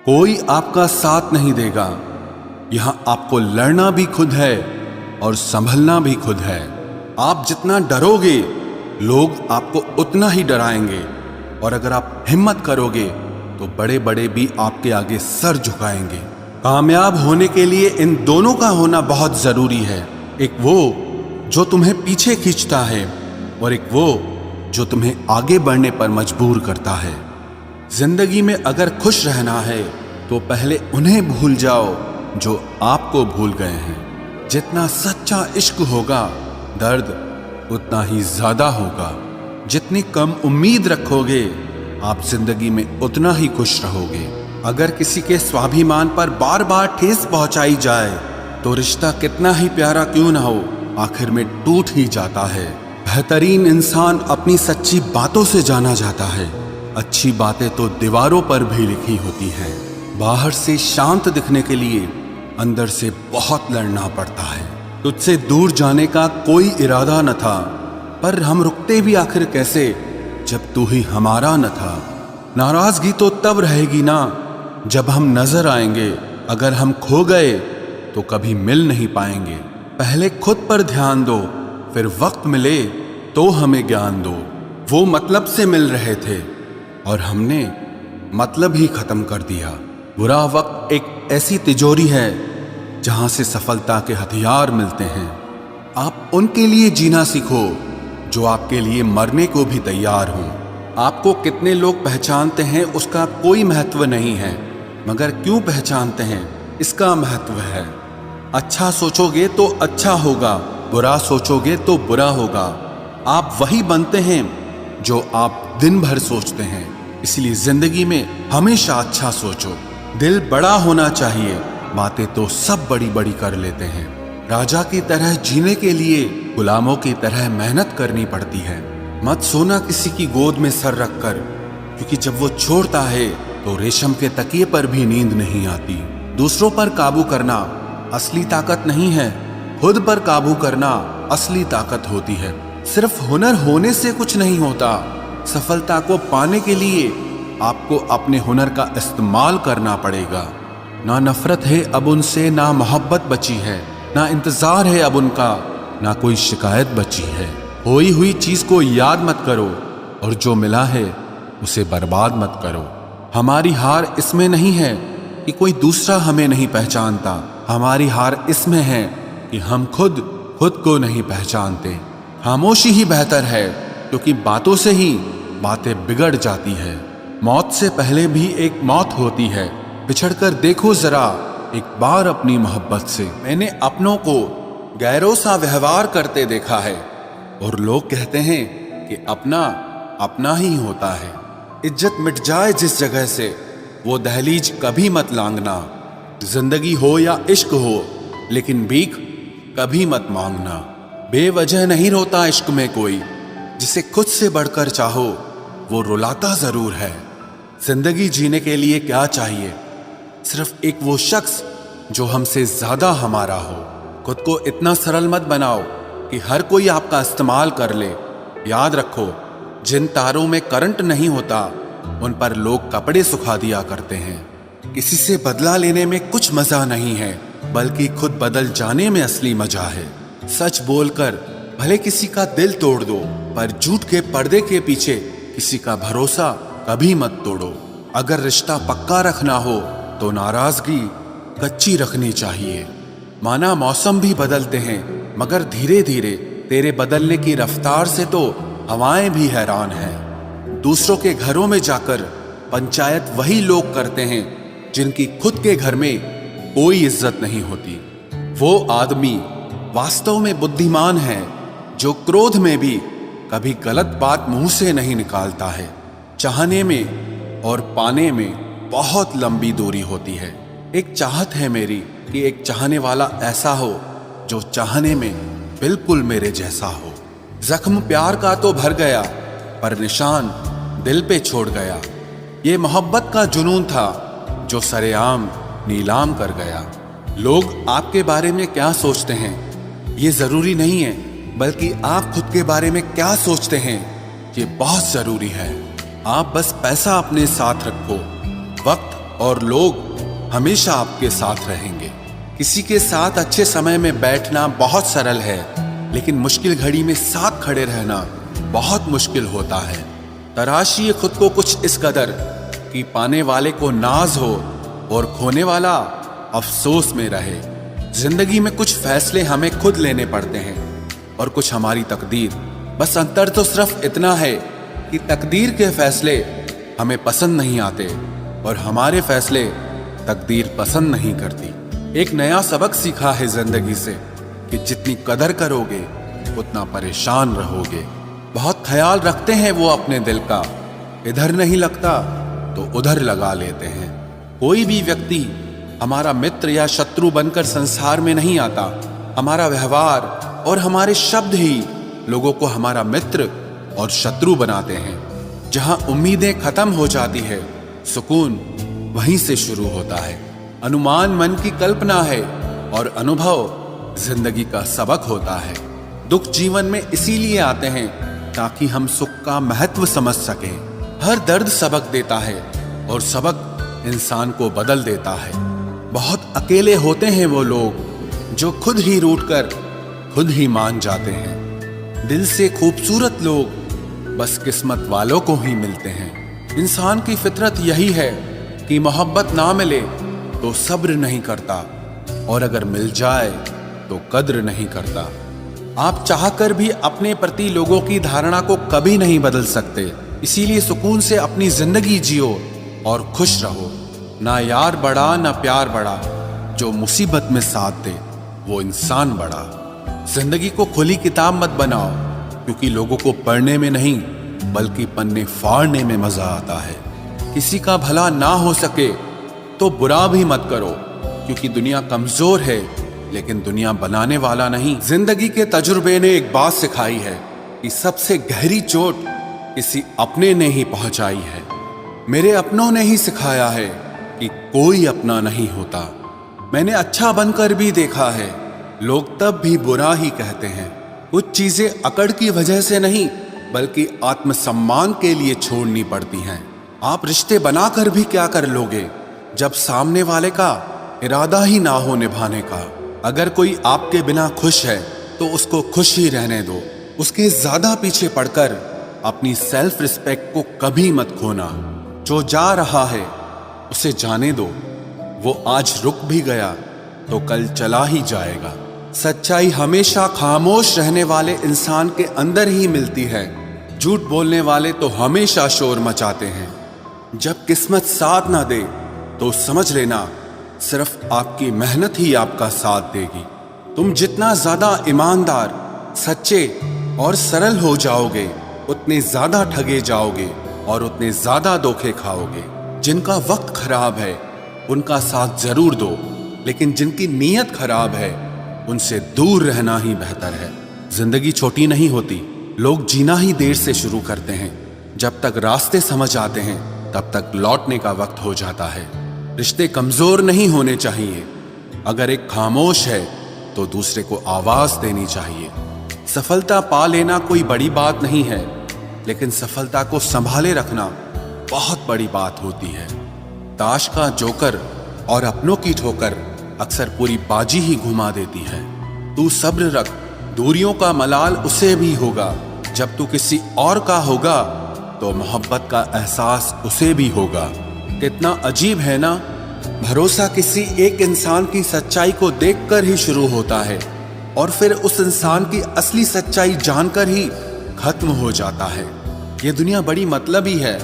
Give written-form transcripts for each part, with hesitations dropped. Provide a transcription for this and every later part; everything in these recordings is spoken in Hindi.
कोई आपका साथ नहीं देगा। यहां आपको लड़ना भी खुद है और संभलना भी खुद है। आप जितना डरोगे लोग आपको उतना ही डराएंगे, और अगर आप हिम्मत करोगे तो बड़े बड़े भी आपके आगे सर झुकाएंगे। कामयाब होने के लिए इन दोनों का होना बहुत जरूरी है। एक वो जो तुम्हें पीछे खींचता है और एक वो जो तुम्हें आगे बढ़ने पर मजबूर करता है। जिंदगी में अगर खुश रहना है तो पहले उन्हें भूल जाओ जो आपको भूल गए हैं। जितना सच्चा इश्क होगा दर्द उतना ही ज्यादा होगा। जितनी कम उम्मीद रखोगे आप जिंदगी में उतना ही खुश रहोगे। अगर किसी के स्वाभिमान पर बार बार ठेस पहुंचाई जाए तो रिश्ता कितना ही प्यारा क्यों ना हो आखिर में टूट ही जाता है। बेहतरीन इंसान अपनी सच्ची बातों से जाना जाता है। अच्छी बातें तो दीवारों पर भी लिखी होती हैं। बाहर से शांत दिखने के लिए अंदर से बहुत लड़ना पड़ता है। तुझसे दूर जाने का कोई इरादा न था, पर हम रुकते भी आखिर कैसे जब तू ही हमारा न था। नाराजगी तो तब रहेगी ना जब हम नजर आएंगे। अगर हम खो गए तो कभी मिल नहीं पाएंगे। पहले खुद पर ध्यान दो, फिर वक्त मिले तो हमें ज्ञान दो। वो मतलब से मिल रहे थे और हमने मतलब ही खत्म कर दिया। बुरा वक्त एक ऐसी तिजोरी है जहां से सफलता के हथियार मिलते हैं। आप उनके लिए जीना सीखो जो आपके लिए मरने को भी तैयार हों। आपको कितने लोग पहचानते हैं उसका कोई महत्व नहीं है, मगर क्यों पहचानते हैं इसका महत्व है। अच्छा सोचोगे तो अच्छा होगा, बुरा सोचोगे तो बुरा होगा। आप वही बनते हैं जो आप दिन भर सोचते हैं। इसलिए जिंदगी में हमेशा अच्छा सोचो। दिल बड़ा होना चाहिए, बातें तो सब बड़ी बड़ी कर लेते हैं। राजा की तरह जीने के लिए गुलामों की तरह मेहनत करनी पड़ती है। मत सोना किसी की गोद में सर रखकर, क्योंकि जब वो छोड़ता है तो रेशम के तकिए पर भी नींद नहीं आती। दूसरों पर काबू करना असली ताकत नहीं है, खुद पर काबू करना असली ताकत होती है। सिर्फ हुनर होने से कुछ नहीं होता। सफलता को पाने के लिए आपको अपने हुनर का इस्तेमाल करना पड़ेगा। ना नफरत है अब उनसे, ना मोहब्बत बची है, ना इंतजार है अब उनका, ना कोई शिकायत बची है। खोई हुई चीज को याद मत करो और जो मिला है उसे बर्बाद मत करो। हमारी हार इसमें नहीं है कि कोई दूसरा हमें नहीं पहचानता। हमारी हार इसमें है कि हम खुद को नहीं पहचानते। खामोशी ही बेहतर है, क्योंकि बातों से ही बातें बिगड़ जाती है। मौत से पहले भी एक मौत होती है। पिछड़कर देखो जरा एक बार अपनी मोहब्बत से। मैंने अपनों को गैरों सा व्यवहार करते देखा है, और लोग कहते हैं कि अपना अपना ही होता है। इज्जत मिट जाए जिस जगह से वो दहलीज कभी मत लांघना। जिंदगी हो या इश्क हो, लेकिन भीख कभी मत मांगना। बेवजह नहीं रोता इश्क में कोई, जिसे खुद से बढ़कर चाहो वो रुलाता जरूर है। जिंदगी जीने के लिए क्या चाहिए? सिर्फ एक वो शख्स जो हमसे ज्यादा हमारा हो। खुद को इतना सरल मत बनाओ कि हर कोई आपका इस्तेमाल कर ले। याद रखो, जिन तारों में करंट नहीं होता उन पर लोग कपड़े सुखा दिया करते हैं। किसी से बदला लेने में कुछ मजा नहीं है, बल्कि खुद बदल जाने में असली मजा है। सच बोलकर भले किसी का दिल तोड़ दो, पर झूठ के पर्दे के पीछे किसी का भरोसा कभी मत तोड़ो। अगर रिश्ता पक्का रखना हो तो नाराजगी कच्ची रखनी चाहिए। माना मौसम भी बदलते हैं, मगर धीरे धीरे तेरे बदलने की रफ्तार से तो हवाएं भी हैरान हैं। दूसरों के घरों में जाकर पंचायत वही लोग करते हैं जिनकी खुद के घर में कोई इज्जत नहीं होती। वो आदमी वास्तव में बुद्धिमान है जो क्रोध में भी कभी गलत बात मुंह से नहीं निकालता है। चाहने में और पाने में बहुत लंबी दूरी होती है। एक चाहत है मेरी कि एक चाहने वाला ऐसा हो जो चाहने में बिल्कुल मेरे जैसा हो। जख्म प्यार का तो भर गया, पर निशान दिल पे छोड़ गया। ये मोहब्बत का जुनून था जो सरेआम नीलाम कर गया। लोग आपके बारे में क्या सोचते हैं ये जरूरी नहीं है, बल्कि आप खुद के बारे में क्या सोचते हैं ये बहुत जरूरी है। आप बस पैसा अपने साथ रखो, वक्त और लोग हमेशा आपके साथ रहेंगे। किसी के साथ अच्छे समय में बैठना बहुत सरल है, लेकिन मुश्किल घड़ी में साथ खड़े रहना बहुत मुश्किल होता है। तराशिए खुद को कुछ इस कदर कि पाने वाले को नाज हो और खोने वाला अफसोस में रहे। जिंदगी में कुछ फैसले हमें खुद लेने पड़ते हैं और कुछ हमारी तकदीर। बस अंतर तो सिर्फ इतना है कि तकदीर के फैसले हमें पसंद नहीं आते और हमारे फैसले तकदीर पसंद नहीं करती। एक नया सबक सीखा है जिंदगी से कि जितनी कदर करोगे उतना परेशान रहोगे। बहुत ख्याल रखते हैं वो अपने दिल का, इधर नहीं लगता तो उधर लगा लेते हैं। कोई भी व्यक्ति हमारा मित्र या शत्रु बनकर संसार में नहीं आता। हमारा व्यवहार और हमारे शब्द ही लोगों को हमारा मित्र और शत्रु बनाते हैं। जहां उम्मीदें खत्म हो जाती है, सुकून वहीं से शुरू होता है। अनुमान मन की कल्पना है और अनुभव जिंदगी का सबक होता है। दुख जीवन में इसीलिए आते हैं ताकि हम सुख का महत्व समझ सकें। हर दर्द सबक देता है और सबक इंसान को बदल देता है। बहुत अकेले होते हैं वो लोग जो खुद ही रूठकर खुद ही मान जाते हैं। दिल से खूबसूरत लोग बस किस्मत वालों को ही मिलते हैं। इंसान की फितरत यही है कि मोहब्बत ना मिले तो सब्र नहीं करता और अगर मिल जाए तो कद्र नहीं करता। आप चाहकर भी अपने प्रति लोगों की धारणा को कभी नहीं बदल सकते। इसीलिए सुकून से अपनी जिंदगी जियो और खुश रहो। ना यार बड़ा ना प्यार बड़ा, जो मुसीबत में साथ दे वो इंसान बड़ा। जिंदगी को खुली किताब मत बनाओ, क्योंकि लोगों को पढ़ने में नहीं बल्कि पन्ने फाड़ने में मजा आता है। किसी का भला ना हो सके तो बुरा भी मत करो, क्योंकि दुनिया कमजोर है लेकिन दुनिया बनाने वाला नहीं। जिंदगी के तजुर्बे ने एक बात सिखाई है कि सबसे गहरी चोट किसी अपने ने ही पहुंचाई है। मेरे अपनों ने ही सिखाया है कि कोई अपना नहीं होता। मैंने अच्छा बनकर भी देखा है, लोग तब भी बुरा ही कहते हैं। कुछ चीजें अकड़ की वजह से नहीं बल्कि आत्मसम्मान के लिए छोड़नी पड़ती हैं। आप रिश्ते बनाकर भी क्या कर लोगे जब सामने वाले का इरादा ही ना हो निभाने का। अगर कोई आपके बिना खुश है तो उसको खुश ही रहने दो। उसके ज्यादा पीछे पड़कर अपनी सेल्फ रिस्पेक्ट को कभी मत खोना। जो जा रहा है उसे जाने दो, वो आज रुक भी गया तो कल चला ही जाएगा। सच्चाई हमेशा खामोश रहने वाले इंसान के अंदर ही मिलती है। झूठ बोलने वाले तो हमेशा शोर मचाते हैं। जब किस्मत साथ ना दे तो समझ लेना सिर्फ आपकी मेहनत ही आपका साथ देगी। तुम जितना ज्यादा ईमानदार, सच्चे और सरल हो जाओगे उतने ज्यादा ठगे जाओगे और उतने ज्यादा धोखे खाओगे। जिनका वक्त खराब है उनका साथ जरूर दो, लेकिन जिनकी नीयत खराब है उनसे दूर रहना ही बेहतर है। जिंदगी छोटी नहीं होती, लोग जीना ही देर से शुरू करते हैं। जब तक रास्ते समझ आते हैं तब तक लौटने का वक्त हो जाता है। रिश्ते कमजोर नहीं होने चाहिए। अगर एक खामोश है तो दूसरे को आवाज देनी चाहिए। सफलता पा लेना कोई बड़ी बात नहीं है, लेकिन सफलता को संभाले रखना बहुत बड़ी बात होती है। ताश का जोकर और अपनों की ठोकर अक्सर पूरी बाजी ही घुमा देती है। तू सब्र रख, दूरियों का मलाल उसे भी होगा। जब तू किसी और का होगा तो मोहब्बत का एहसास उसे भी होगा। कितना अजीब है ना, भरोसा किसी एक इंसान की सच्चाई को देखकर ही शुरू होता है और फिर उस इंसान की असली सच्चाई जानकर ही खत्म हो जाता है। ये दुनिया बड़ी मतलबी है,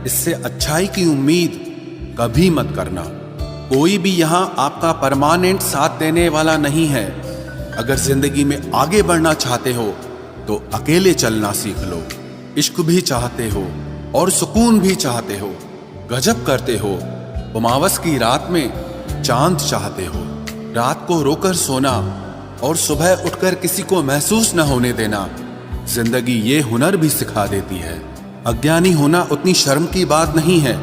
इससे अच्छाई की उम्मीद कभी मत करना। कोई भी यहाँ आपका परमानेंट साथ देने वाला नहीं है। अगर जिंदगी में आगे बढ़ना चाहते हो तो अकेले चलना सीख लो। इश्क भी चाहते हो और सुकून भी चाहते हो, गजब करते हो। उमावस की रात में चांद चाहते हो। रात को रोकर सोना और सुबह उठकर किसी को महसूस न होने देना जिंदगी ये हुनर भी सिखा देती है। अज्ञानी होना उतनी शर्म की बात नहीं है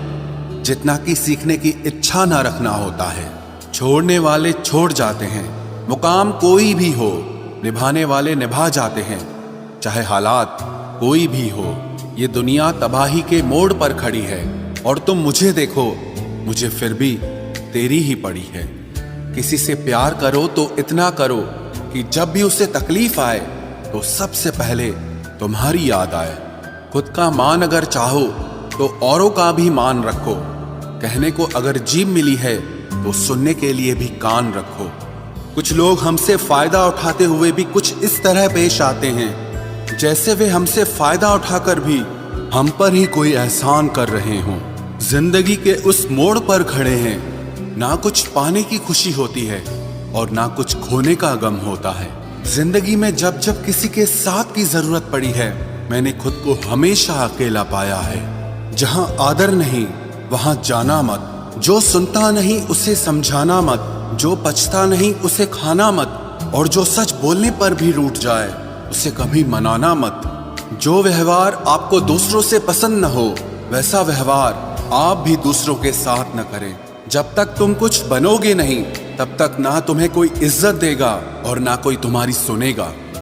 जितना कि सीखने की इच्छा ना रखना होता है। छोड़ने वाले छोड़ जाते हैं, मुकाम कोई भी हो, निभाने वाले निभा जाते हैं। चाहे हालात कोई भी हो, ये दुनिया तबाही के मोड़ पर खड़ी है और तुम मुझे देखो, मुझे फिर भी तेरी ही पड़ी है। किसी से प्यार करो तो इतना करो कि जब भी उसे तकलीफ आए तो सबसे पहले तुम्हारी याद आए। खुद का मान अगर चाहो तो औरों का भी मान रखो। कहने को अगर जीभ मिली है तो सुनने के लिए भी कान रखो। कुछ लोग हमसे फायदा उठाते हुए भी कुछ इस तरह पेश आते हैं जैसे वे हमसे फायदा उठाकर भी हम पर ही कोई एहसान कर रहे हों। जिंदगी के उस मोड़ पर खड़े हैं, ना कुछ पाने की खुशी होती है और ना कुछ खोने का गम होता है। जिंदगी में जब जब किसी के साथ की जरूरत पड़ी है, मैंने खुद को हमेशा अकेला पाया है। जहां आदर नहीं वहां जाना मत, जो सुनता नहीं उसे समझाना मत, जो पछता नहीं उसे खाना मत, और जो सच बोलने पर भी रूठ जाए उसे कभी मनाना मत। जो व्यवहार आपको दूसरों से पसंद न हो वैसा व्यवहार आप भी दूसरों के साथ न करें। जब तक तुम कुछ बनोगे नहीं तब तक ना तुम्हें कोई इज्जत देगा और ना कोई तुम्हारी सुनेगा।